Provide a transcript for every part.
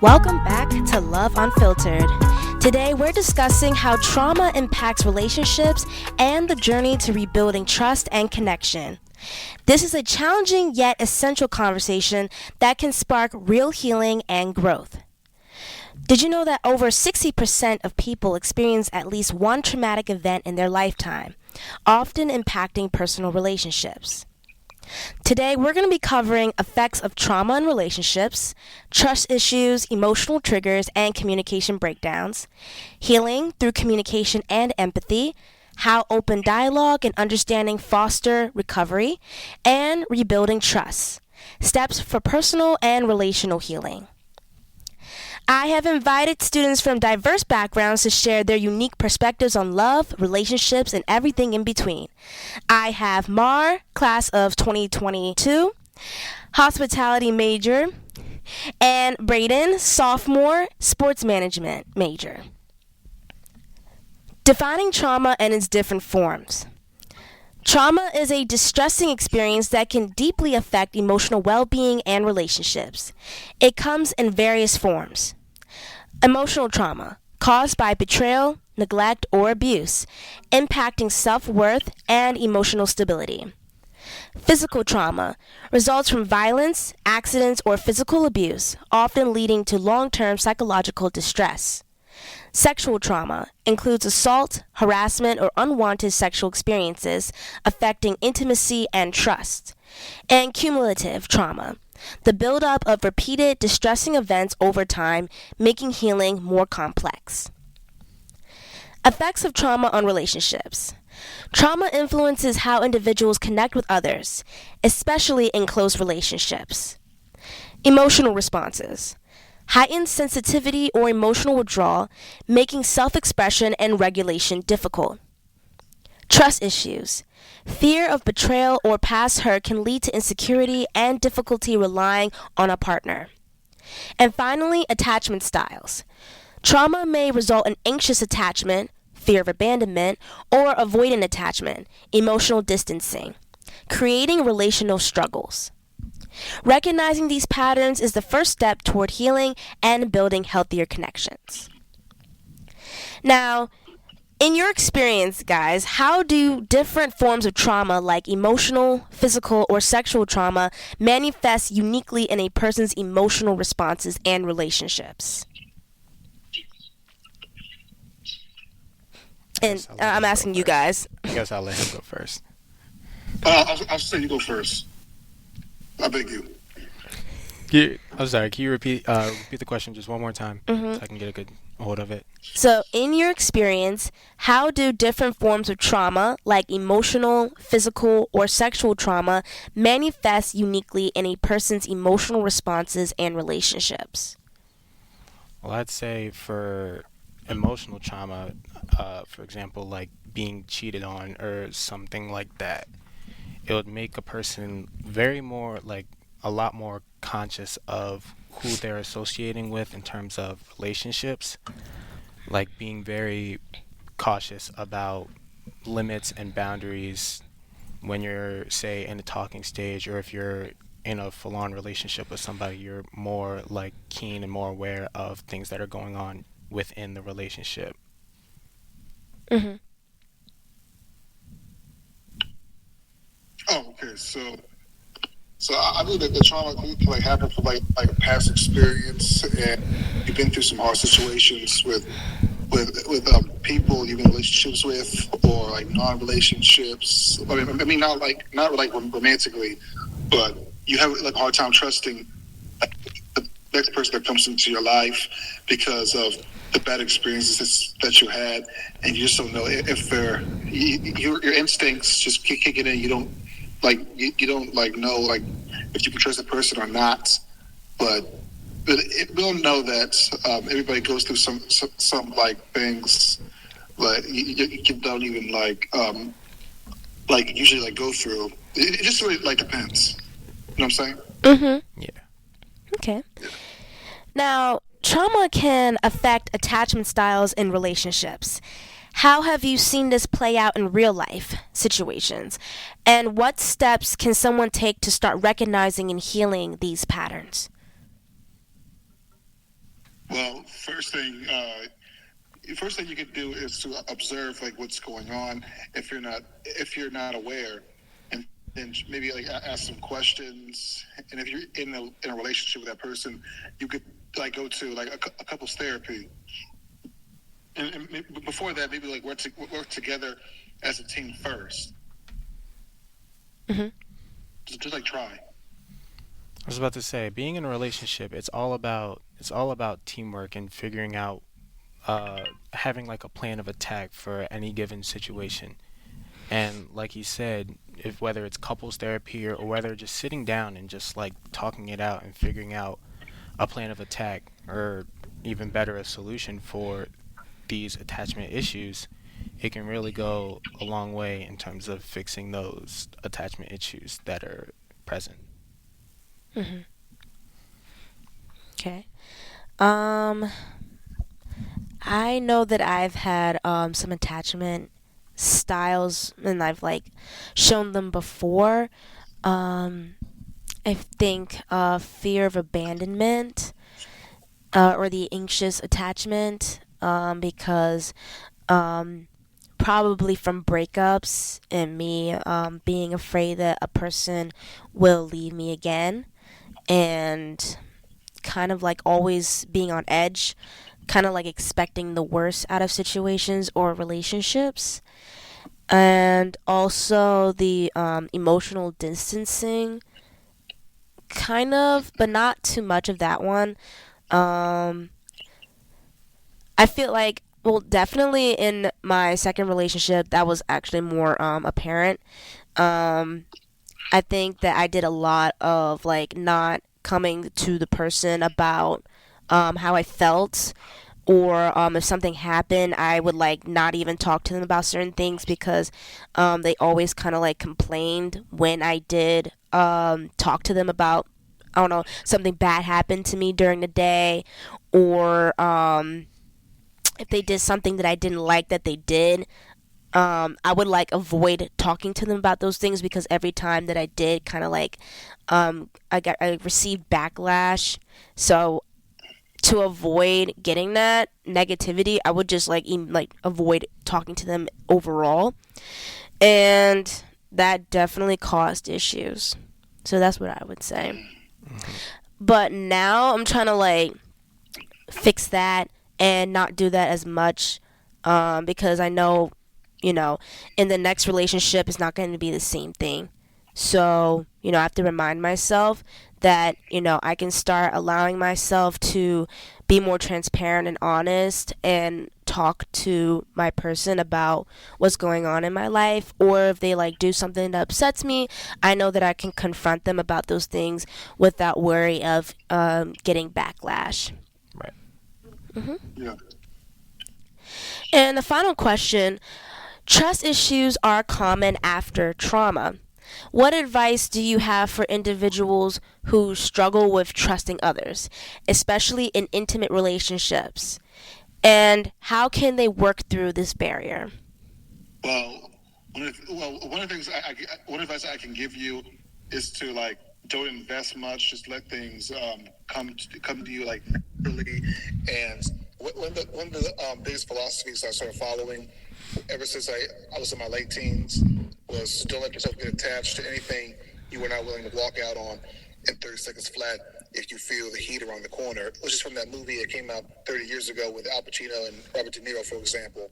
Welcome back to Love Unfiltered. Today we're discussing how trauma impacts relationships and the journey to rebuilding trust and connection. This is a challenging yet essential conversation that can spark real healing and growth. Did you know that over 60% of people experience at least one traumatic event in their lifetime, often impacting personal relationships? Today, we're going to be covering effects of trauma in relationships, trust issues, emotional triggers, and communication breakdowns, healing through communication and empathy, how open dialogue and understanding foster recovery, and rebuilding trust, steps for personal and relational healing. I have invited students from diverse backgrounds to share their unique perspectives on love, relationships, and everything in between. I have Mar, class of 2022, hospitality major, and Brayden, sophomore, sports management major. Defining trauma and its different forms. Trauma is a distressing experience that can deeply affect emotional well-being and relationships. It comes in various forms. Emotional trauma, caused by betrayal, neglect, or abuse, impacting self-worth and emotional stability. Physical trauma results from violence, accidents, or physical abuse, often leading to long-term psychological distress. Sexual trauma includes assault, harassment, or unwanted sexual experiences affecting intimacy and trust. And cumulative trauma, the buildup of repeated distressing events over time, making healing more complex. Effects of trauma on relationships. Trauma influences how individuals connect with others, especially in close relationships. Emotional responses. Heightened sensitivity or emotional withdrawal, making self-expression and regulation difficult. Trust issues. Fear of betrayal or past hurt can lead to insecurity and difficulty relying on a partner. And finally, attachment styles. Trauma may result in anxious attachment, fear of abandonment, or avoidant attachment, emotional distancing, creating relational struggles. Recognizing these patterns is the first step toward healing and building healthier connections. Now, in your experience, guys, how do different forms of trauma like emotional, physical, or sexual trauma manifest uniquely in a person's emotional responses and relationships? And I'm asking you guys. I guess I'll let him go first. I'll say you go first. I beg you. I'm sorry. Can you repeat the question just one more time so I can get a good hold of it? So, in your experience, how do different forms of trauma, like emotional, physical, or sexual trauma, manifest uniquely in a person's emotional responses and relationships? Well, I'd say for emotional trauma, for example, like being cheated on or something like that, it would make a person a lot more conscious of who they're associating with in terms of relationships, like being very cautious about limits and boundaries when you're, say, in a talking stage, or if you're in a full-on relationship with somebody, you're more like keen and more aware of things that are going on within the relationship. Mm-hmm. Oh, okay. So I believe that the trauma can happen from like a past experience, and you've been through some hard situations with people you've been in relationships with, or like non-relationships. I mean, not romantically, but you have like a hard time trusting the next person that comes into your life because of the bad experiences that you had, and you just don't know if your instincts just kick it in. You don't know like if you can trust the person or not, but we all know that everybody goes through some like things like you don't even usually like go through. It just really like depends. You know what I'm saying? Mm-hmm. Yeah. Okay. Now, trauma can affect attachment styles in relationships. How have you seen this play out in real life situations? And what steps can someone take to start recognizing and healing these patterns? Well, first thing you could do is to observe like what's going on if you're not aware, and then maybe like ask some questions. And if you're in a relationship with that person, you could like go to like a couples therapy, and before that, maybe like work together as a team first. Hmm. Just like try. I was about to say, being in a relationship, it's all about teamwork and figuring out, having like a plan of attack for any given situation. And like you said, if whether it's couples therapy or whether just sitting down and just like talking it out and figuring out a plan of attack, or even better, a solution for these attachment issues, it can really go a long way in terms of fixing those attachment issues that are present. Hmm. Okay. Um, I know that I've had some attachment styles, and I've like shown them before. Um, I think fear of abandonment, or the anxious attachment, because um, probably from breakups and me being afraid that a person will leave me again, and kind of like always being on edge, kind of like expecting the worst out of situations or relationships. And also the emotional distancing, kind of, but not too much of that one. Um, I feel like, well, definitely in my second relationship, that was actually more apparent. Um, I think that I did a lot of like not coming to the person about how I felt, or if something happened, I would like not even talk to them about certain things, because they always kind of like complained when I did talk to them about, I don't know, something bad happened to me during the day, or if they did something that I didn't like that they did. I would like avoid talking to them about those things, because every time that I did, kind of like, I received backlash. So to avoid getting that negativity, I would just like even like avoid talking to them overall, and that definitely caused issues. So that's what I would say. Hmm. But now I'm trying to like fix that and not do that as much, because I know, in the next relationship it's not going to be the same thing. So, I have to remind myself that, I can start allowing myself to be more transparent and honest, and talk to my person about what's going on in my life, or if they like do something that upsets me, I know that I can confront them about those things without worry of getting backlash. Right. Hmm. Yeah. And the final question: trust issues are common after trauma. What advice do you have for individuals who struggle with trusting others, especially in intimate relationships? And how can they work through this barrier? Well, one of the things one advice I can give you is to like don't invest much. Just let things come to you like naturally. And one of the biggest philosophies I started following ever since I was in my late teens was don't let yourself get attached to anything you were not willing to walk out on in 30 seconds flat if you feel the heat around the corner. Which is from that movie that came out 30 years ago with Al Pacino and Robert De Niro, for example.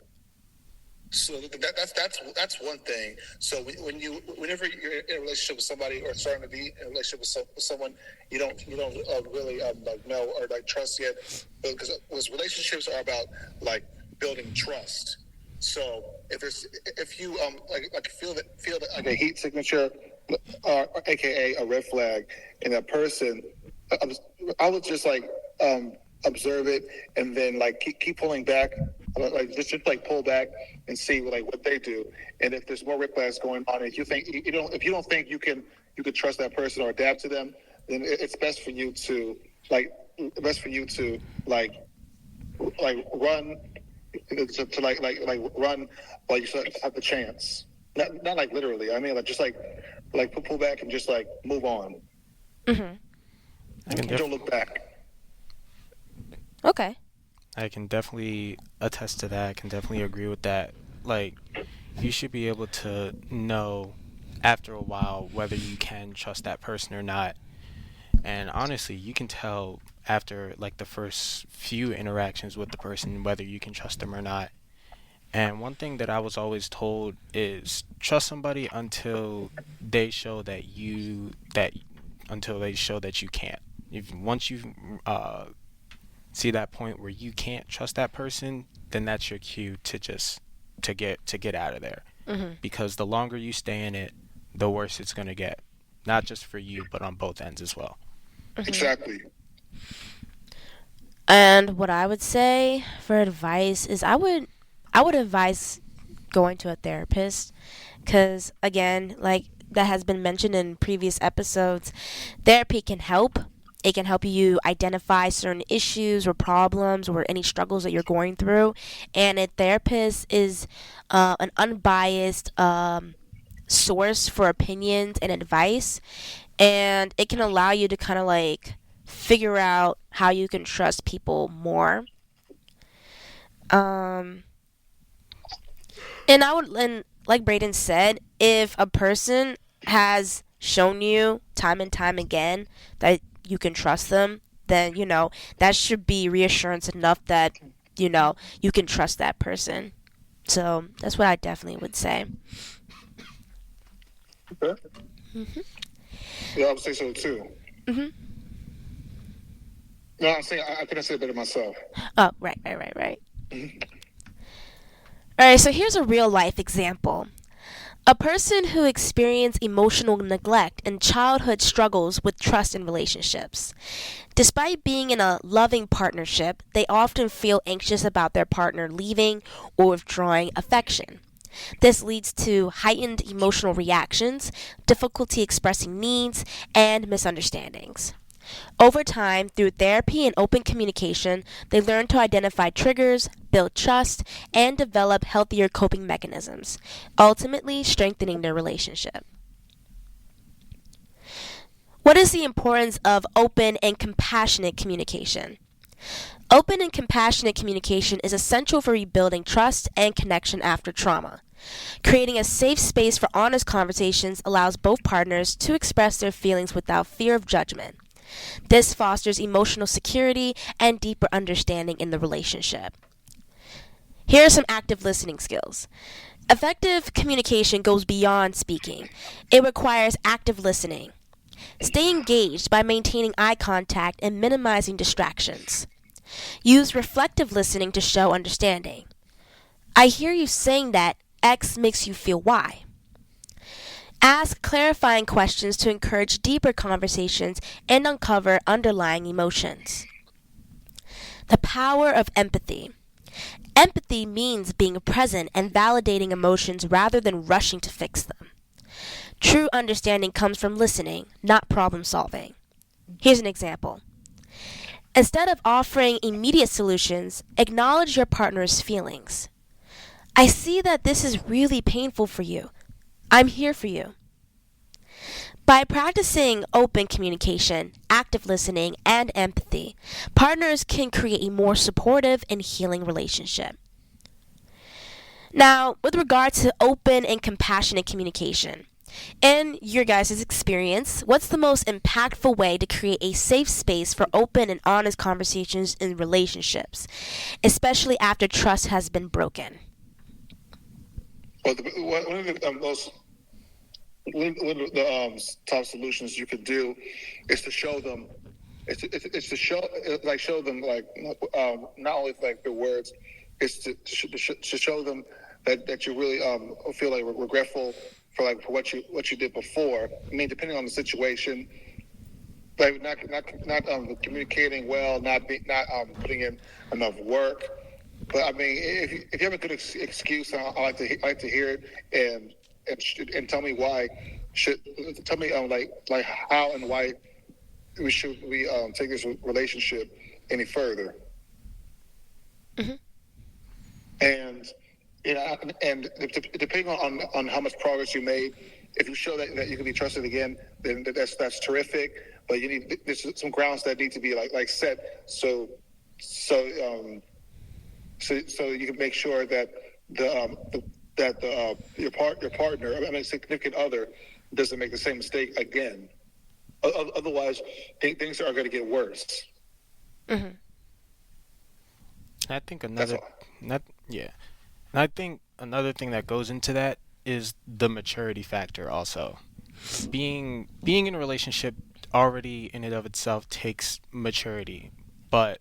So that's one thing. So whenever you're in a relationship with somebody or starting to be in a relationship with someone you don't really like know or like trust yet, because relationships are about like building trust. So if you like feel that like a heat signature, aka a red flag in that person, I, I would just like observe it, and then like keep pulling back, like just like pull back and see like what they do, and if there's more red flags going on, if you think if you don't think you could trust that person or adapt to them, then it's best for you to like like run to run while you still have the chance. Not like literally. I mean, like just like pull back and just like move on. Hmm. I can Don't def- look back. Okay. I can definitely attest to that. I can definitely agree with that. Like, you should be able to know after a while whether you can trust that person or not. And honestly, you can tell after like the first few interactions with the person whether you can trust them or not. And one thing that I was always told is trust somebody they show that you that until they show that you can't. If once you see that point where you can't trust that person, then that's your cue to just to get out of there. Mhm. Because the longer you stay in it, the worse it's gonna get. Not just for you, but on both ends as well. Mhm. Exactly. And what I would say for advice is I would advise going to a therapist cuz again, like that has been mentioned in previous episodes, therapy can help. It can help you identify certain issues or problems or any struggles that you're going through. And a therapist is an unbiased source for opinions and advice. And it can allow you to kind of like figure out how you can trust people more. Um, and like Braden said, if a person has shown you time and time again that you can trust them, then that should be reassurance enough that you can trust that person. So that's what I definitely would say. Okay. Mhm. Yeah, I would say so too. Mhm. No, I'm saying I couldn't say it better myself. Oh, right, right, right, right. Mhm. All right. So here's a real life example. A person who experienced emotional neglect in childhood struggles with trust in relationships. Despite being in a loving partnership, they often feel anxious about their partner leaving or withdrawing affection. This leads to heightened emotional reactions, difficulty expressing needs, and misunderstandings. Over time, through therapy and open communication, they learn to identify triggers, build trust, and develop healthier coping mechanisms, ultimately strengthening their relationship. What is the importance of open and compassionate communication? Open and compassionate communication is essential for rebuilding trust and connection after trauma. Creating a safe space for honest conversations allows both partners to express their feelings without fear of judgment. This fosters emotional security and deeper understanding in the relationship. Here are some active listening skills. Effective communication goes beyond speaking. It requires active listening. Stay engaged by maintaining eye contact and minimizing distractions. Use reflective listening to show understanding. I hear you saying that X makes you feel Y. Ask clarifying questions to encourage deeper conversations and uncover underlying emotions. The power of empathy. Empathy means being present and validating emotions rather than rushing to fix them. True understanding comes from listening, not problem solving. Here's an example. Instead of offering immediate solutions, acknowledge your partner's feelings. I see that this is really painful for you. I'm here for you. By practicing open communication, active listening, and empathy, partners can create a more supportive and healing relationship. Now, with regard to open and compassionate communication, in your guys' experience, what's the most impactful way to create a safe space for open and honest conversations in relationships, especially after trust has been broken? Well, one of the most one of the top solutions you could do is to show them. It's to show like show them like not only like the words, it's to show them that you really feel like regretful for what you did before. I mean, depending on the situation, like not communicating well, not putting in enough work. But I mean, if you have a good excuse, I like to hear it and tell me why. Should tell me like how and why we take this relationship any further. Mhm. And and depending on how much progress you made, if you show that you can be trusted again, then that's terrific. But you need there's some grounds that need to be like set so So so you can make sure that your partner, I mean, significant other, doesn't make the same mistake again. Otherwise, things are going to get worse. Hmm. I think That's another, all. not yeah, and I think another thing that goes into that is the maturity factor also. Being in a relationship already in and of itself takes maturity, but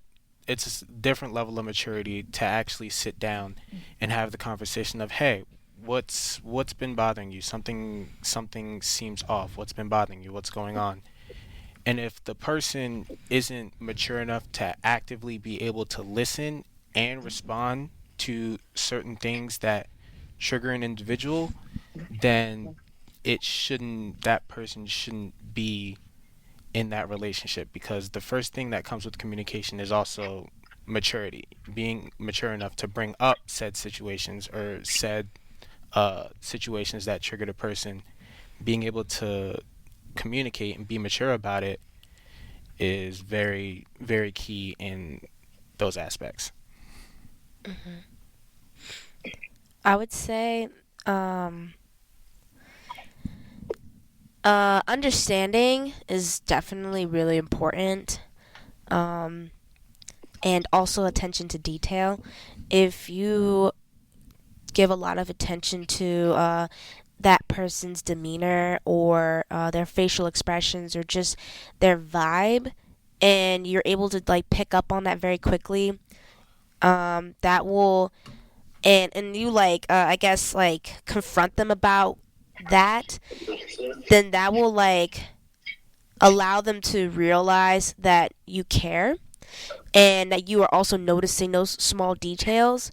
it's a different level of maturity to actually sit down and have the conversation of, hey, what's been bothering you? Something seems off. What's been bothering you? What's going on? And if the person isn't mature enough to actively be able to listen and respond to certain things that trigger an individual, then that person shouldn't be in that relationship, because the first thing that comes with communication is also maturity, being mature enough to bring up said situations or said situations that triggered a person. Being able to communicate and be mature about it is very, very key in those aspects. I would say um, understanding is definitely really important. Um, and also attention to detail. If you give a lot of attention to that person's demeanor or their facial expressions or just their vibe, and you're able to like pick up on that very quickly, that will and you like I guess like confront them about that, then that will like allow them to realize that you care and that you are also noticing those small details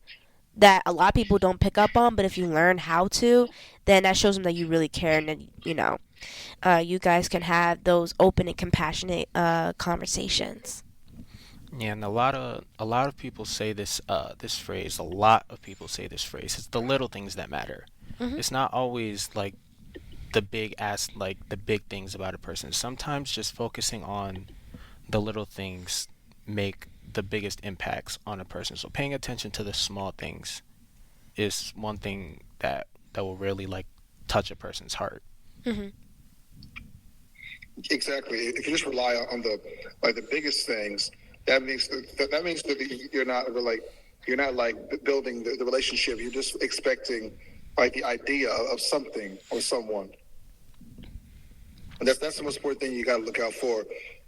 that a lot of people don't pick up on, but if you learn how to, then that shows them that you really care, and then you guys can have those open and compassionate conversations. Yeah, and a lot of people say this phrase. A lot of people say this phrase. It's the little things that matter. Hmm. It's not always like the big things about a person. Sometimes just focusing on the little things make the biggest impacts on a person. So paying attention to the small things is one thing that will really like touch a person's heart. Hmm. Exactly. If you just rely on the biggest things, that means that you're not like building the relationship. You're just expecting like the idea of something or someone, and that's the most important thing you got to look out for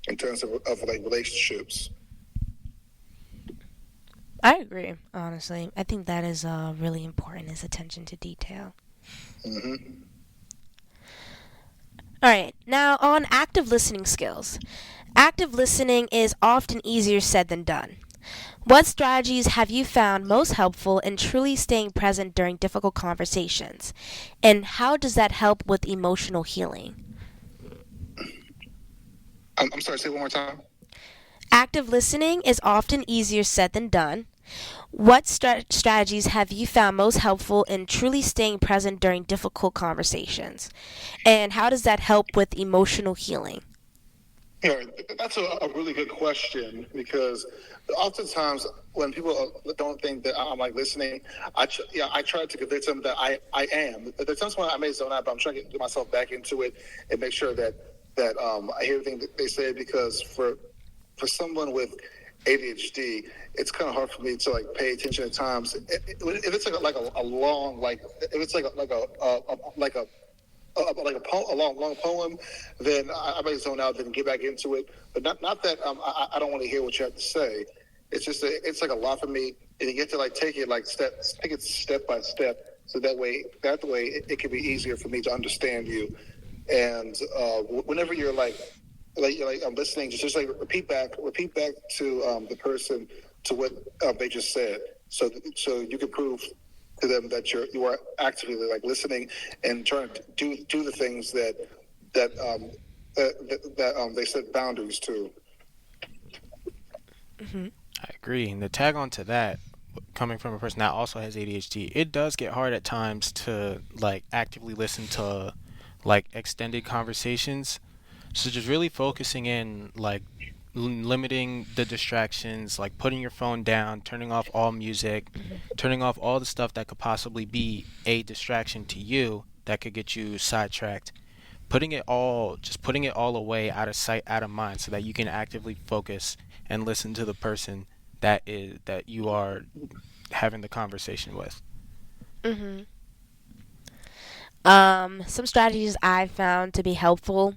in terms of like relationships. I agree. Honestly, I think that is really important. Is attention to detail. Hmm. All right, now on active listening skills. Active listening is often easier said than done. What strategies have you found most helpful in truly staying present during difficult conversations? And how does that help with emotional healing? I'm sorry. Say it one more time. Active listening is often easier said than done. What strategies have you found most helpful in truly staying present during difficult conversations? And how does that help with emotional healing? Yeah, that's a really good question because oftentimes when people don't think that I'm like listening, I try to convince them that I am. There's times when I may zone out, but I'm trying to get myself back into it and make sure that I hear everything that they say because for someone with ADHD, it's kind of hard for me to like pay attention at times. If it's like a long if it's a long poem, then I may zone out, then get back into it. But not that I don't want to hear what you have to say. It's just it's like a lot for me, and you get to like take it step by step, so that way it can be easier for me to understand you. And whenever you're like I'm listening, just like repeat back to the person to what they just said, so you can prove to them that you are actively like listening and trying to do the things that they set boundaries to. Hmm. I agree. And to tag on to that, coming from a person that also has ADHD, it does get hard at times to like actively listen to like extended conversations. So just really focusing in limiting the distractions, like putting your phone down, turning off all music, turning off all the stuff that could possibly be a distraction to you that could get you sidetracked. Putting it all away, out of sight, out of mind, so that you can actively focus and listen to the person that you are having the conversation with. Hmm. Some strategies I found to be helpful,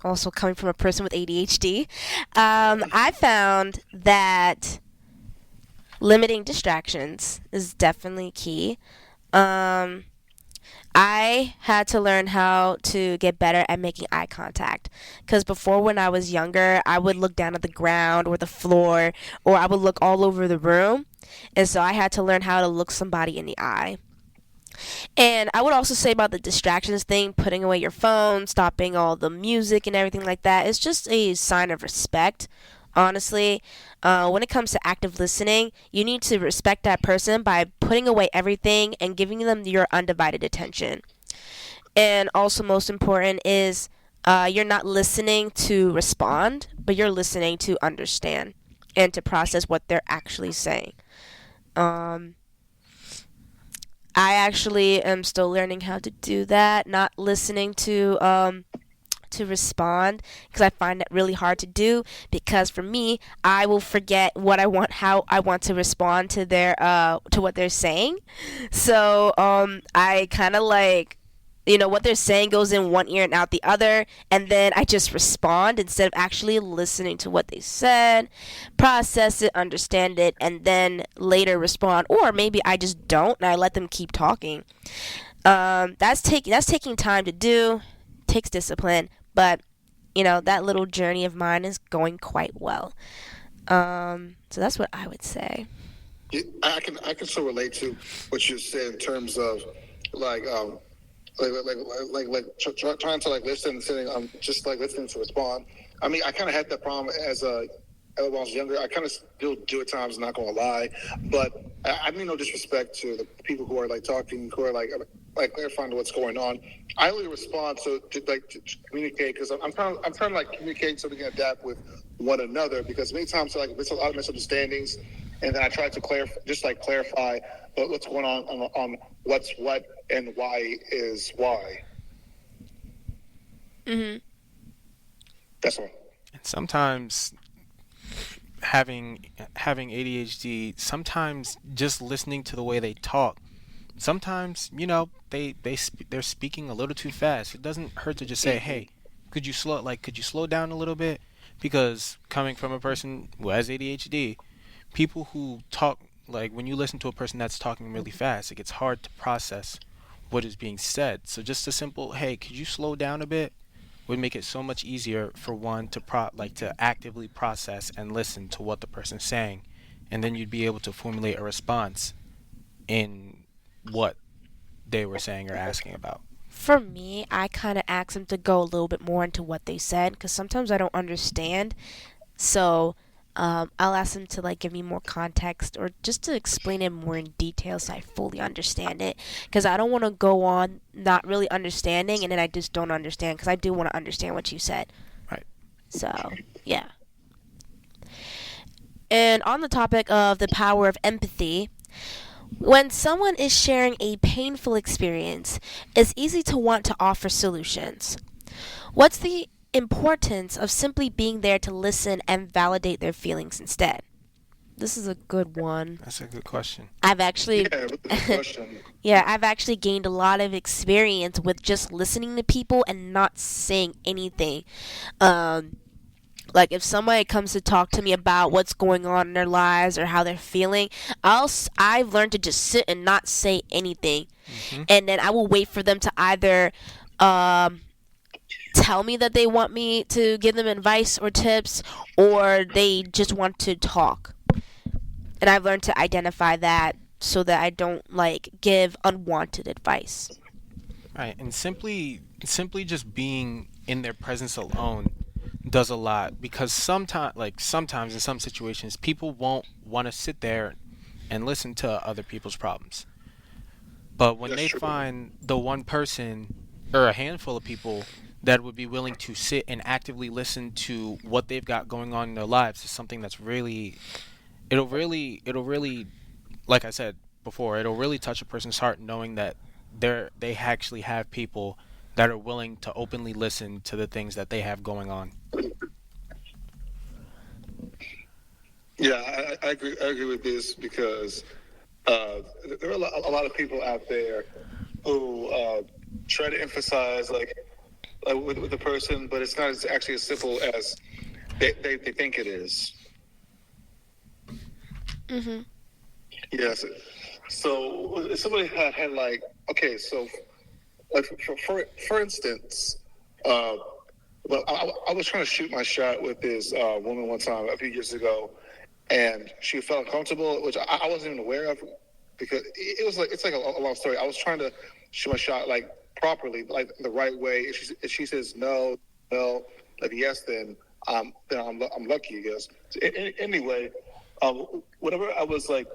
also coming from a person with ADHD, I found that limiting distractions is definitely key. Um, I had to learn how to get better at making eye contact. Because before, when I was younger, I would look down at the ground or the floor, or I would look all over the room. And so I had to learn how to look somebody in the eye. And I would also say about the distractions thing, putting away your phone, stopping all the music and everything like that, it's just a sign of respect. Honestly, when it comes to active listening, you need to respect that person by putting away everything and giving them your undivided attention. And also, most important is you're not listening to respond, but you're listening to understand and to process what they're actually saying. Um, I actually am still learning how to do that, not listening to respond, because I find it really hard to do, because for me, I will forget what I want, how I want to respond to their to what they're saying. So I kind of like, what they're saying goes in one ear and out the other, and then I just respond instead of actually listening to what they said, process it, understand it, and then later respond. Or maybe I just don't and I let them keep talking. That's taking time to do, takes discipline, but that little journey of mine is going quite well. So that's what I would say. Yeah, I can so relate to what you said in terms of like trying to like listen, sitting just like listening to respond. I mean, I kind of had that problem when I was younger. I kind of still do at times, not gonna lie, but I mean no disrespect to the people who are like talking, who are like clarifying what's going on. I only respond to communicate, because I'm trying to like communicate so we can adapt with one another, because many times like there's a lot of misunderstandings, and then I try to clarify what's going on what's what and why is why. Mhm. That's all. And sometimes having ADHD, sometimes just listening to the way they talk, sometimes they're speaking a little too fast. It doesn't hurt to just say, "Hey, could you slow down a little bit?" Because coming from a person who has ADHD, people who talk, like when you listen to a person that's talking really fast, it gets hard to process what is being said. So just a simple, "Hey, could you slow down a bit?" would make it so much easier for one to to actively process and listen to what the person's saying, and then you'd be able to formulate a response in what they were saying or asking about. For me, I kind of ask them to go a little bit more into what they said, because sometimes I don't understand. So I'll ask them to like give me more context, or just to explain it more in detail so I fully understand it. Because I don't want to go on not really understanding and then I just don't understand, because I do want to understand what you said. Right. So yeah. And on the topic of the power of empathy, when someone is sharing a painful experience, it's easy to want to offer solutions. What's the importance of simply being there to listen and validate their feelings instead? This is a good one. That's a good question. I've actually Yeah, that's a good question. yeah, I've actually gained a lot of experience with just listening to people and not saying anything. Um like if somebody comes to talk to me about what's going on in their lives or how they're feeling, I've learned to just sit and not say anything. Hmm. And then I will wait for them to either um tell me that they want me to give them advice or tips, or they just want to talk. And I've learned to identify that so that I don't like give unwanted advice. Right. And simply just being in their presence alone does a lot, because sometimes in some situations people won't want to sit there and listen to other people's problems. But when That's they true. find the one person or a handful of people that would be willing to sit and actively listen to what they've got going on in their lives is something that's really, it'll really, like I said before, it'll really touch a person's heart knowing that they actually have people that are willing to openly listen to the things that they have going on. Yeah, I agree. I agree with this because uh, there are a lot of people out there who try to emphasize with the person, but it's not actually as simple as they think it is. Mhm. Yes. So if somebody had like, okay, so like for instance, uh, well, I was trying to shoot my shot with this woman one time a few years ago, and she felt uncomfortable, which I wasn't even aware of because it was like it's like a long story. I was trying to shoot my shot like properly, like the right way. If she says no, no, like yes, then I'm lucky, I guess. So, anyway, whenever I was like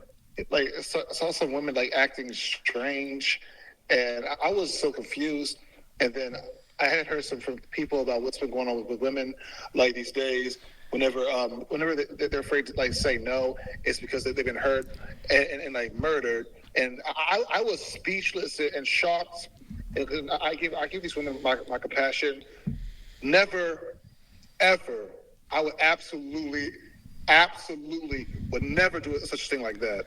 saw some women like acting strange, and I was so confused. And then I had heard some from people about what's been going on with women like these days. Whenever they're afraid to like say no, it's because they've been hurt and like murdered. And I was speechless and shocked. And I give these women my compassion. Never ever. I would absolutely would never do such a thing like that.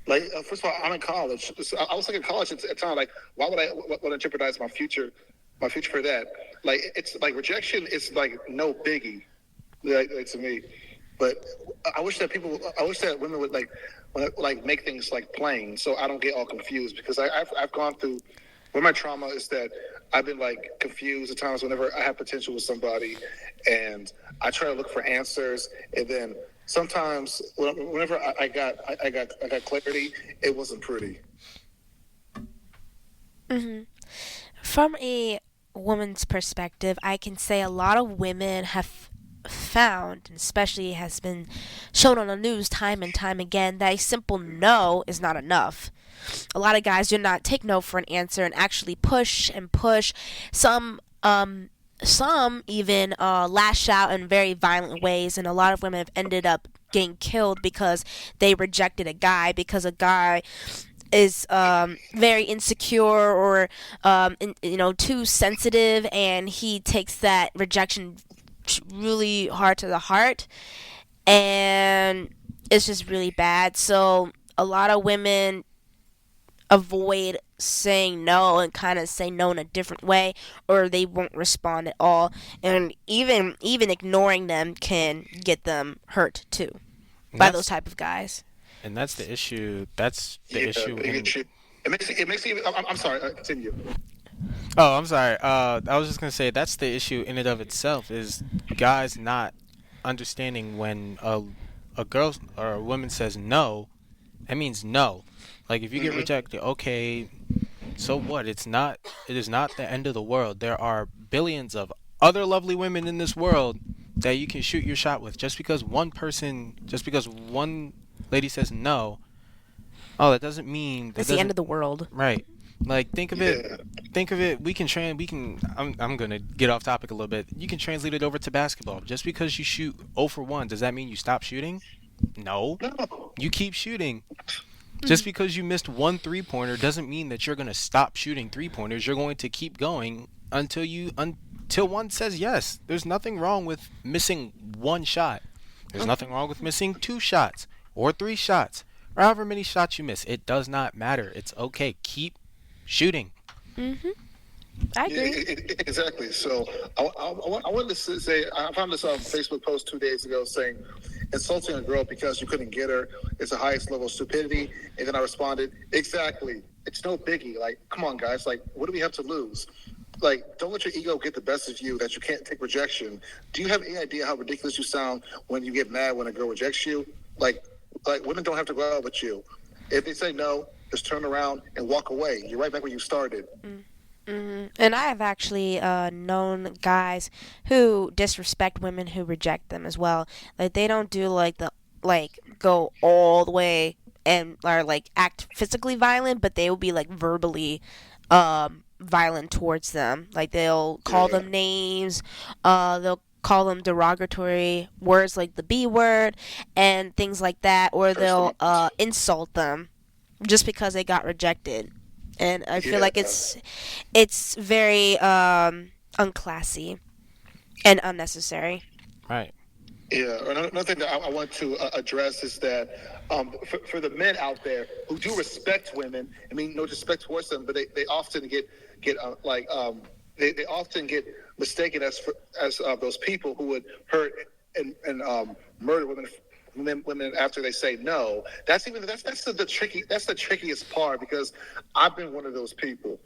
Like, first of all, I'm in college. So I was like in college at the time. Like, why would I jeopardize my future for that? Like, it's like rejection is like no biggie, like to me. But I wish that women would like make things like plain, so I don't get all confused because I've gone through. Where my trauma is that I've been like confused at times whenever I have potential with somebody, and I try to look for answers, and then sometimes whenever I got clarity, it wasn't pretty. Mhm. From a woman's perspective, I can say a lot of women have found, and especially has been shown on the news time and time again, that a simple no is not enough. A lot of guys do not take no for an answer and actually push and push. Some even lash out in very violent ways, and a lot of women have ended up getting killed because they rejected a guy because a guy is very insecure or too sensitive, and he takes that rejection really hard to the heart, and it's just really bad. So a lot of women avoid saying no and kind of say no in a different way, or they won't respond at all, and even ignoring them can get them hurt too And by those that's type of guys. and that's the issue. That's the Yeah, issue in. it makes you. I'm sorry. Continue. Oh, I'm sorry. I was just gonna say that's the issue in and of itself is guys not understanding when a girl or a woman says no, that means no. Like if you get Hmm. rejected, okay, so what? It is not the end of the world. There are billions of other lovely women in this world that you can shoot your shot with. Just because one lady says no, oh, that doesn't mean that It's the end doesn't of the world. right. Like Yeah. think of it, we can I'm going to get off topic a little bit. You can translate it over to basketball. Just because you shoot 0 for 1, does that mean you stop shooting? No. No. You keep shooting. Just because you missed one three-pointer doesn't mean that you're going to stop shooting three-pointers. You're going to keep going until one says yes. There's nothing wrong with missing one shot. There's nothing wrong with missing two shots or three shots or however many shots you miss. It does not matter. It's okay. Keep shooting. Mhm. I Yeah, agree. exactly. So I wanted to say I found this Facebook post 2 days ago saying insulting a girl because you couldn't get her is the highest level of stupidity. And then I responded, exactly. It's no biggie. Like, come on, guys. Like, what do we have to lose? Like, don't let your ego get the best of you that you can't take rejection. Do you have any idea how ridiculous you sound when you get mad when a girl rejects you? Like, like women don't have to go out with you. If they say no, just turn around and walk away. You're right back where you started. And I have actually known guys who disrespect women who reject them as well. Like they don't do like the like go all the way and or like act physically violent, but they will be like verbally violent towards them. Like they'll call Yeah. them names, they'll call them derogatory words like the B word and things like that, or Curse them they'll out. insult them just because they got rejected. And I feel Yeah. like it's very unclassy and unnecessary. Right. Yeah, another thing that I want to address is that for the men out there who do respect women, I mean, no disrespect towards them, but they often get they often get mistaken as those people who would hurt and murder women after they say no. That's the trickiest part because I've been one of those people,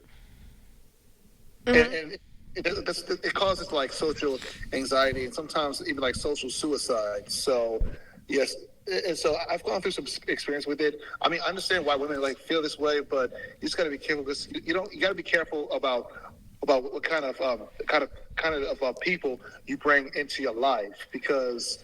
Hmm. and it causes like social anxiety and sometimes even like social suicide. So yes, and so I've gone through some experience with it. I mean, I understand why women like feel this way, but you just got to be careful because you got to be careful about what kind of people you bring into your life because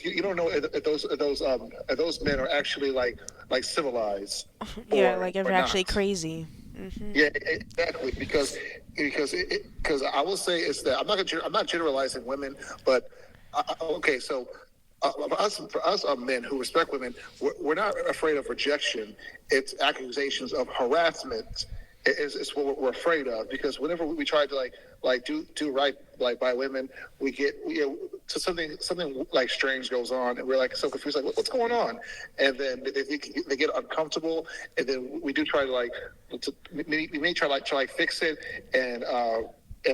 you don't know if those men are actually like civilized Yeah, like if or you're actually not. crazy. Hmm. Yeah, exactly. Because I will say is that I'm not generalizing women, but okay. So for us men who respect women, we're not afraid of rejection. It's accusations of harassment is what we're afraid of because whenever we try to do right like by women, we get to something like strange goes on, and we're like so confused, like what's going on, and then they get uncomfortable, and then we do try to we may try like fix it and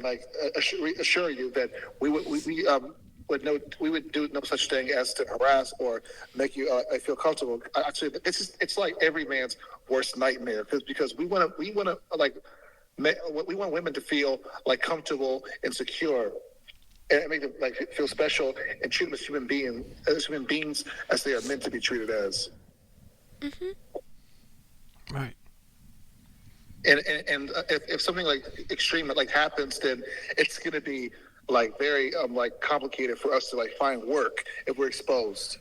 like assure you that we would do no such thing as to harass or make you feel comfortable. Actually, it's like every man's worst nightmare because we want to we want women to feel like comfortable and secure and make them like feel special and treat them as human beings as they are meant to be treated as. Hmm. Right. And if something like extreme like happens, then it's going to be like very like complicated for us to like find work if we're exposed.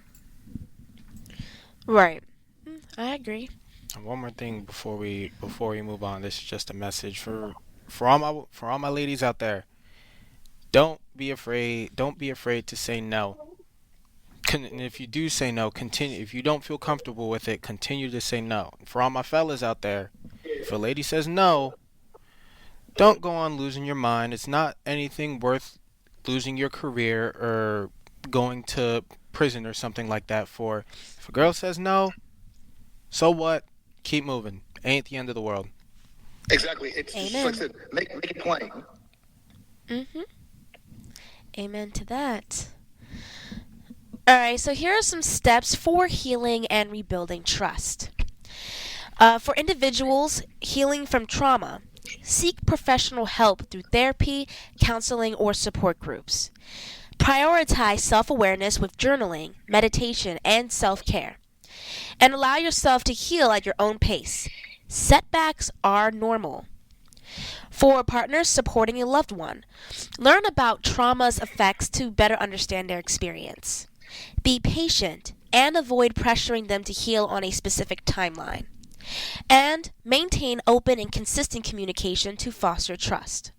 Right. I agree. And one more thing before we move on. This is just a message for all my ladies out there. Don't be afraid. Don't be afraid to say no. And if you do say no, continue. If you don't feel comfortable with it, continue to say no. For all my fellas out there, if a lady says no, don't go on losing your mind. It's not anything worth losing your career or going to prison or something like that for. If a girl says no, so what? Keep moving. Ain't the end of the world. Exactly. It's just like I Amen. said, make it plain. Hmm. Amen to that. All right, so here are some steps for healing and rebuilding trust. For individuals healing from trauma, seek professional help through therapy, counseling, or support groups. Prioritize self awareness with journaling, meditation, and self care. And allow yourself to heal at your own pace. Setbacks are normal. For partners supporting a loved one, learn about trauma's effects to better understand their experience. Be patient and avoid pressuring them to heal on a specific timeline. And maintain open and consistent communication to foster trust.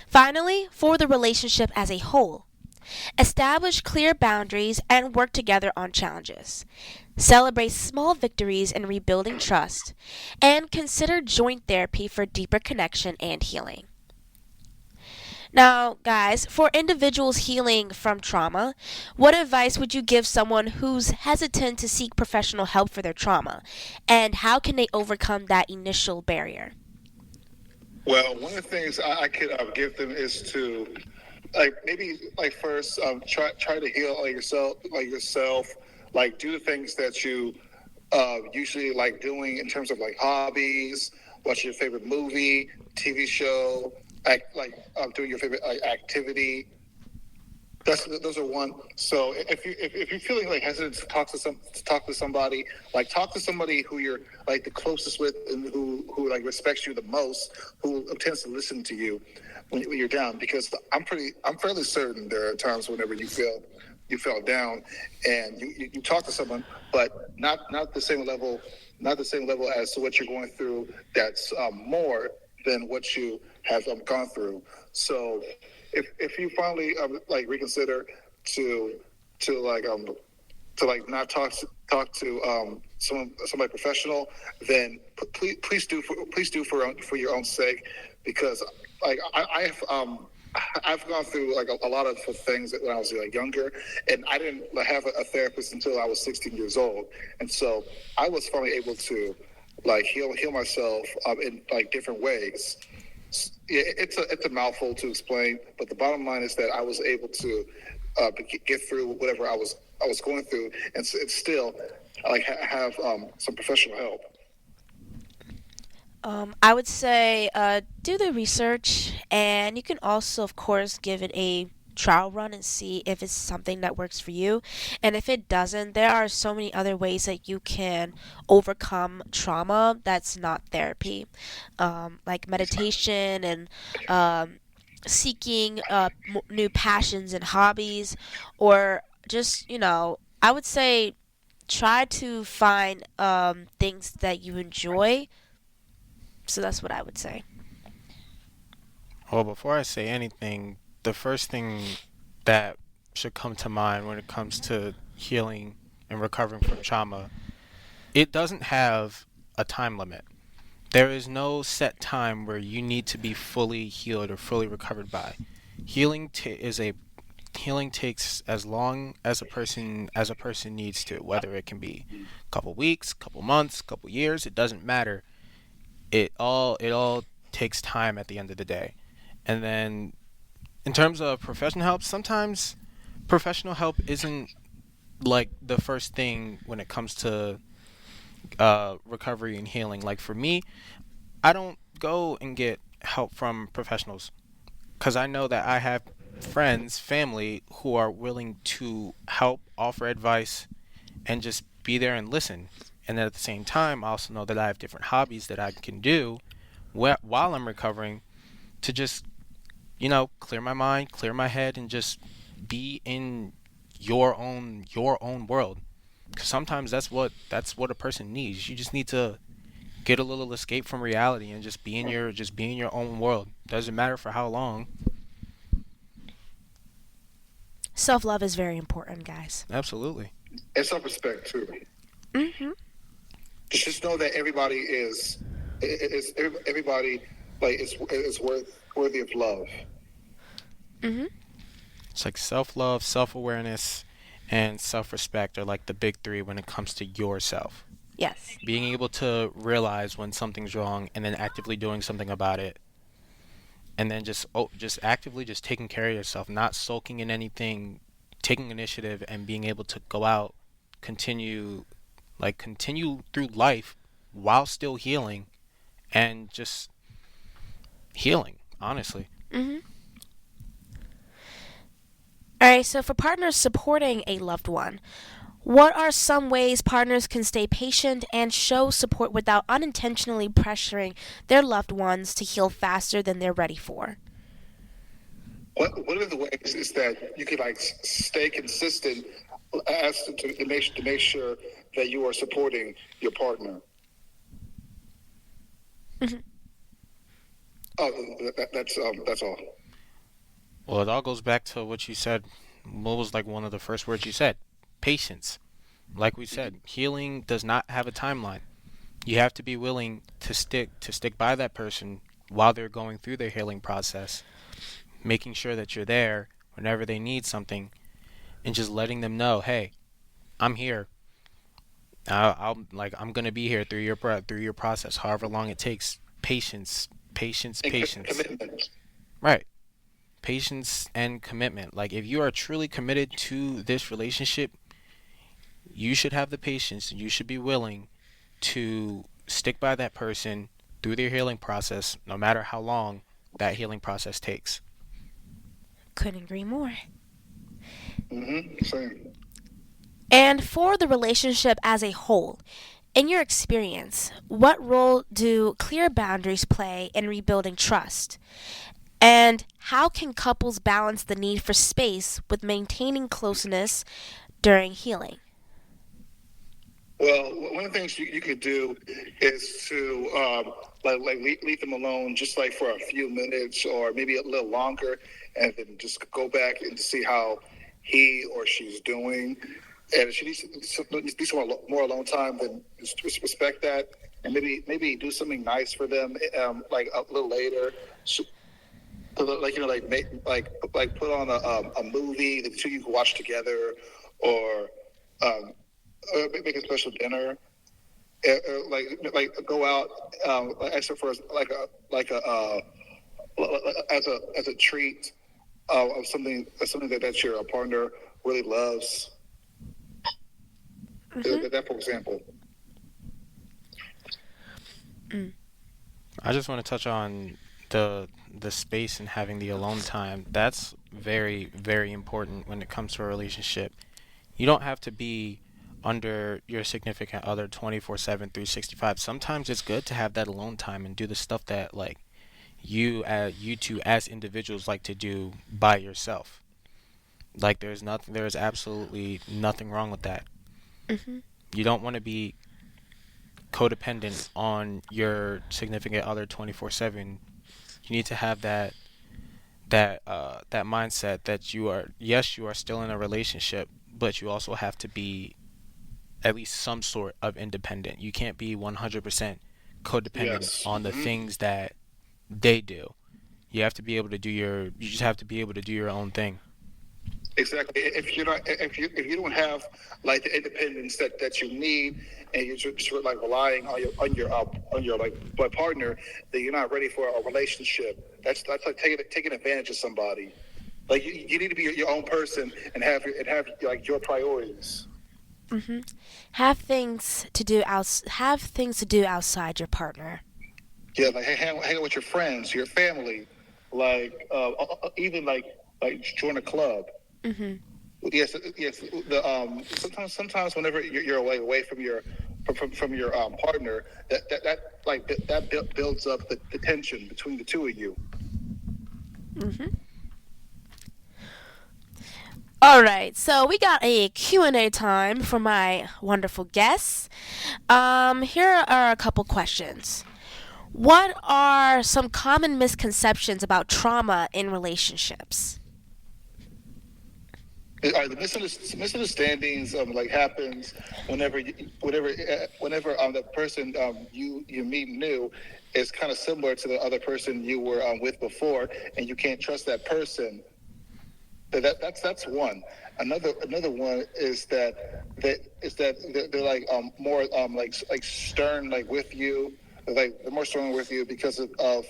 Finally, for the relationship as a whole, establish clear boundaries and work together on challenges. Celebrate small victories in rebuilding trust, and consider joint therapy for deeper connection and healing. Now, guys, for individuals healing from trauma, what advice would you give someone who's hesitant to seek professional help for their trauma? And how can they overcome that initial barrier? Well, one of the things I could give them is to like maybe like first try to heal yourself, like do the things that you usually like doing in terms of like hobbies, watch your favorite movie, TV show, doing your favorite activity. Those are one. So if you're feeling like hesitant to talk to somebody, like talk to somebody who you're like the closest with and who like respects you the most, who tends to listen to you when you're down. Because I'm fairly certain there are times whenever you fell down and you talk to someone, but not the same level as to what you're going through. That's more. than what you have gone through. So if you finally like reconsider to to like not talk to somebody professional, then please do for your own sake, because like I've gone through like a lot of things when I was like younger, and I didn't have a therapist until I was 16 years old, and so I was finally able to like heal myself in like different ways. It's a mouthful to explain, but the bottom line is that I was able to get through whatever I was going through, and it's still like have some professional help. I would say do the research, and you can also, of course, give it a trial run and see if it's something that works for you. And if it doesn't, there are so many other ways that you can overcome trauma that's not therapy, like meditation and seeking new passions and hobbies, or just, I would say try to find things that you enjoy. So that's what I would say. Well, before I say anything, the first thing that should come to mind when it comes to healing and recovering from trauma, it doesn't have a time limit. There is no set time where you need to be fully healed or fully recovered by. Healing is a healing takes as long as a person needs to, whether it can be a couple weeks, couple months, couple years, it doesn't matter. It all takes time at the end of the day. And then in terms of professional help, sometimes professional help isn't like the first thing when it comes to recovery and healing. Like for me, I don't go and get help from professionals because I know that I have friends, family who are willing to help, offer advice, and just be there and listen. And then at the same time, I also know that I have different hobbies that I can do while I'm recovering to just, clear my mind, clear my head, and just be in your own world. Because sometimes that's what a person needs. You just need to get a little escape from reality and just be in your own world. Doesn't matter for how long. Self love is very important, guys. Absolutely. And self respect too. Hmm. Just know that everybody like is worthy of love. Hmm. It's like self love, self awareness, and self respect are like the big three when it comes to yourself. Yes. Being able to realize when something's wrong and then actively doing something about it, and then just actively just taking care of yourself, not sulking in anything, taking initiative and being able to go out, continue continue through life while still healing and just healing, honestly. Hmm. All right, so for partners supporting a loved one, what are some ways partners can stay patient and show support without unintentionally pressuring their loved ones to heal faster than they're ready for? One of the ways is that you can like stay consistent as to make sure that you are supporting your partner. Mhm. Oh, that's all. Well, it all goes back to what you said. What was like one of the first words you said? Patience. Like we said, healing does not have a timeline. You have to be willing to stick by that person while they're going through their healing process, making sure that you're there whenever they need something, and just letting them know, hey, I'm here. I'm gonna be here through your process, however long it takes. Patience, patience, And patience. commitment. Right. Patience and commitment. Like if you are truly committed to this relationship, you should have the patience. You should be willing to stick by that person through their healing process, no matter how long that healing process takes. Couldn't agree more. Same. And for the relationship as a whole, in your experience, what role do clear boundaries play in rebuilding trust? And how can couples balance the need for space with maintaining closeness during healing? Well, one of the things you could do is to leave them alone just like for a few minutes or maybe a little longer, and then just go back and see how he or she's doing. And if she needs some more alone time, then just respect that, and maybe do something nice for them, like a little later. So, like like put on a movie that the two of you can watch together, or um, make a special dinner, like go out, except for like a as a treat of something that your partner really loves. That for example. I just want to touch on the space and having the alone time. That's very, very important when it comes to a relationship. You don't have to be under your significant other 24/7 365. Sometimes it's good to have that alone time and do the stuff that like you two as individuals like to do by yourself. Like there's absolutely nothing wrong with that. Hmm. You don't want to be codependent on your significant other 24/7. You need to have that mindset that you are, yes, you are still in a relationship, but you also have to be at least some sort of independent. You can't be 100% codependent Yes. on the things that they do. You just have to be able to do your own thing. Exactly. If you don't have like the independence that you need, and you're just like relying on your like partner, then you're not ready for a relationship. That's like taking advantage of somebody. Like you need to be your own person and have like your priorities. Hmm. Have things to do outside your partner. Yeah, like hang out with your friends, your family, like even like join a club. Hmm. Yes, yes. The sometimes whenever you're away from your partner, that builds up the tension between the two of you. Hmm. All right, so we got a Q&A time for my wonderful guests. Here are a couple questions. What are some common misconceptions about trauma in relationships? The misunderstandings like happens whenever the person you meet new is kind of similar to the other person you were with before, and you can't trust that person. That's one. Another one is that they're like more like stern like with you, like they're more stern with you because of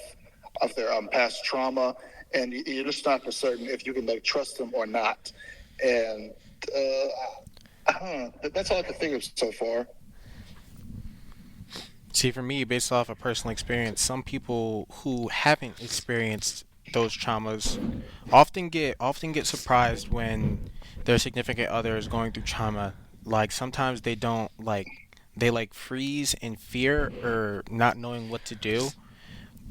their past trauma, and you're just not for certain if you can like trust them or not. And I don't know. That's all I can think of so far. See, for me, based off of personal experience, some people who haven't experienced those traumas often get surprised when their significant other is going through trauma. Like sometimes they don't like they like freeze in fear or not knowing what to do.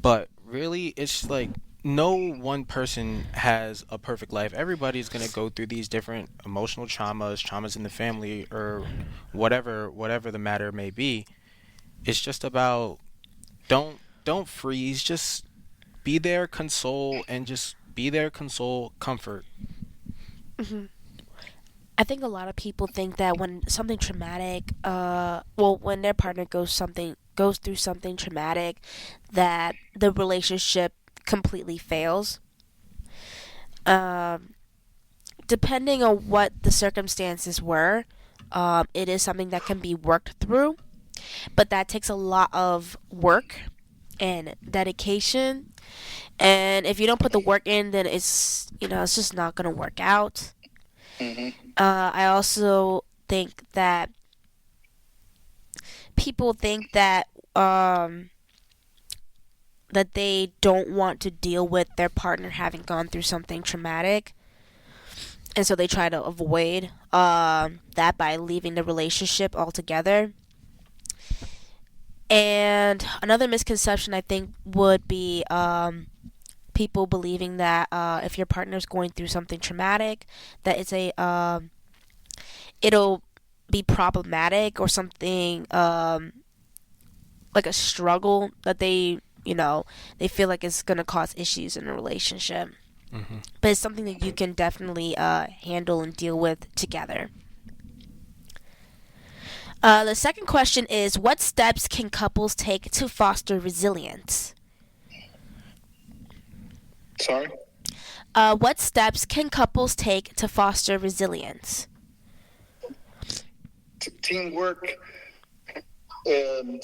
But really, it's like no one person has a perfect life. Everybody's gonna go through these different emotional traumas in the family, or whatever the matter may be. It's just about don't freeze. Just be there, console, and just be there, console, comfort. Hmm. I think a lot of people think that when something traumatic, when their partner goes through something traumatic, that the relationship completely fails. Um, Depending on what the circumstances were, it is something that can be worked through, but that takes a lot of work and dedication. And if you don't put the work in, then it's just not gonna work out. Hmm. I also think that people think um, that they don't want to deal with their partner having gone through something traumatic, and so they try to avoid that by leaving the relationship altogether. And another misconception I think would be people believing that if your partner's going through something traumatic, that it'll be problematic or something like a struggle that they feel like it's going to cause issues in a relationship. Mm-hmm. But it's something that you can definitely handle and deal with together. The second question is, what steps can couples take to foster resilience? Sorry? What steps can couples take to foster resilience? Teamwork and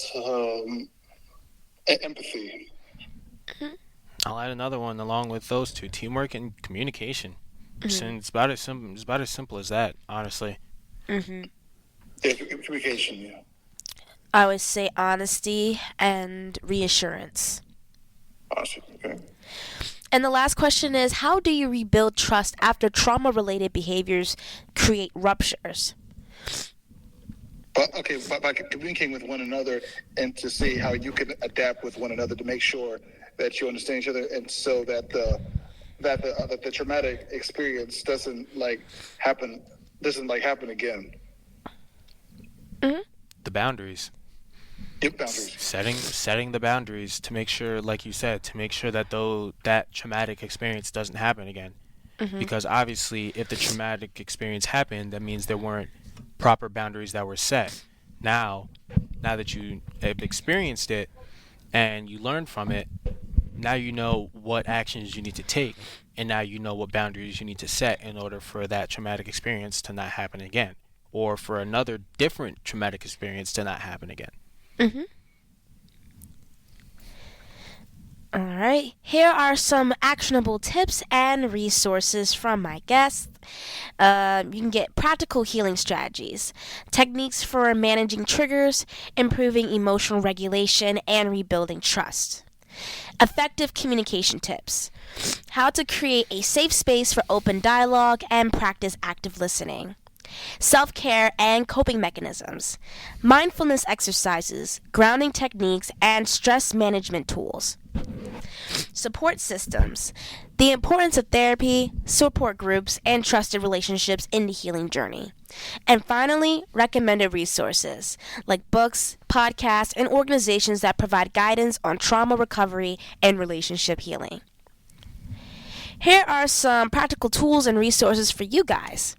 empathy. I'll add another one along with those two: teamwork and communication. Mm-hmm. It's about as simple as that, honestly. Mm-hmm. Yeah, communication, yeah. I would say honesty and reassurance. Awesome, okay. And the last question is, how do you rebuild trust after trauma-related behaviors create ruptures? But by communicating with one another and to see how you can adapt with one another to make sure that you understand each other, and so that the traumatic experience doesn't happen again. Mm-hmm. The boundaries. Give boundaries. Setting the boundaries to make sure, like you said, to make sure that that traumatic experience doesn't happen again. Mm-hmm. Because obviously, if the traumatic experience happened, that means there weren't proper boundaries that were set. Now that you have experienced it and you learn from it, now you know what actions you need to take, and now you know what boundaries you need to set in order for that traumatic experience to not happen again, or for another different traumatic experience to not happen again. Mm-hmm. All right. Here are some actionable tips and resources from my guests. You can get practical healing strategies, techniques for managing triggers, improving emotional regulation, and rebuilding trust. Effective communication tips, how to create a safe space for open dialogue and practice active listening. Self-care and coping mechanisms, mindfulness exercises, grounding techniques, and stress management tools. Support systems, the importance of therapy, support groups, and trusted relationships in the healing journey. And finally, recommended resources like books, podcasts, and organizations that provide guidance on trauma recovery and relationship healing. Here are some practical tools and resources for you guys.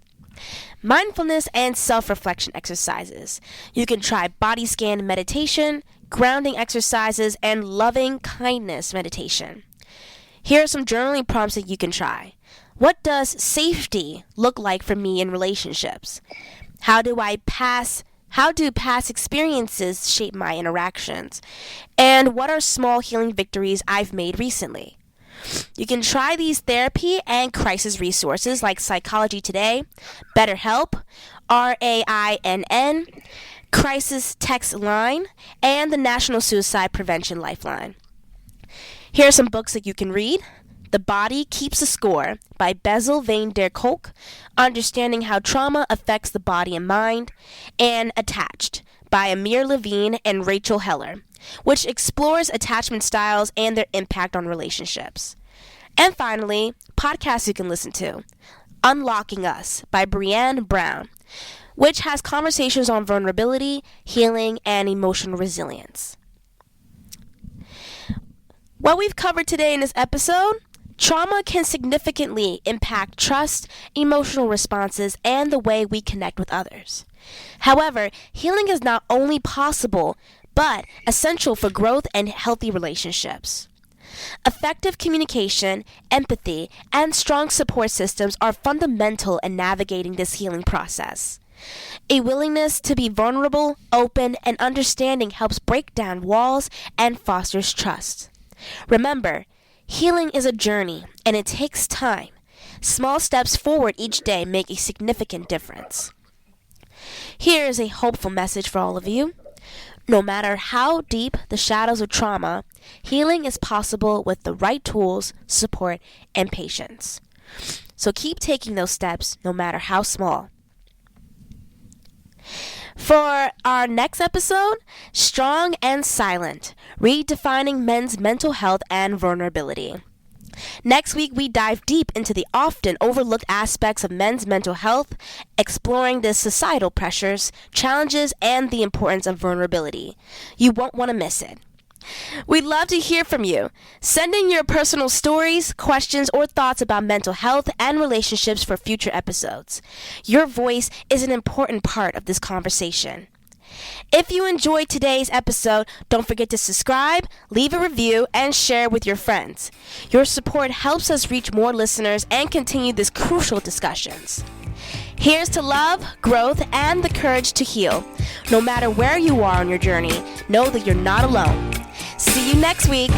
Mindfulness and self-reflection exercises. You can try body scan meditation, grounding exercises, and loving kindness meditation. Here are some journaling prompts that you can try. What does safety look like for me in relationships? How do past experiences shape my interactions? And what are small healing victories I've made recently? You can try these therapy and crisis resources like Psychology Today, BetterHelp, RAINN, Crisis Text Line, and the National Suicide Prevention Lifeline. Here are some books that you can read. The Body Keeps a Score by Bezel van der Kolk, Understanding How Trauma Affects the Body and Mind, and Attached by Amir Levine and Rachel Heller, which explores attachment styles and their impact on relationships. And finally, podcasts you can listen to. Unlocking Us by Breanne Brown, which has conversations on vulnerability, healing, and emotional resilience. What we've covered today in this episode: trauma can significantly impact trust, emotional responses, and the way we connect with others. However, healing is not only possible, but essential for growth and healthy relationships. Effective communication, empathy, and strong support systems are fundamental in navigating this healing process. A willingness to be vulnerable, open, and understanding helps break down walls and fosters trust. Remember, healing is a journey, and it takes time. Small steps forward each day make a significant difference. Here is a hopeful message for all of you. No matter how deep the shadows of trauma, healing is possible with the right tools, support, and patience. So keep taking those steps, no matter how small. For our next episode, Strong and Silent, Redefining Men's Mental Health and Vulnerability. Next week, we dive deep into the often overlooked aspects of men's mental health, exploring the societal pressures, challenges, and the importance of vulnerability. You won't want to miss it. We'd love to hear from you. Send in your personal stories, questions, or thoughts about mental health and relationships for future episodes. Your voice is an important part of this conversation. If you enjoyed today's episode, don't forget to subscribe, leave a review, and share with your friends. Your support helps us reach more listeners and continue these crucial discussions. Here's to love, growth, and the courage to heal. No matter where you are on your journey, know that you're not alone. See you next week.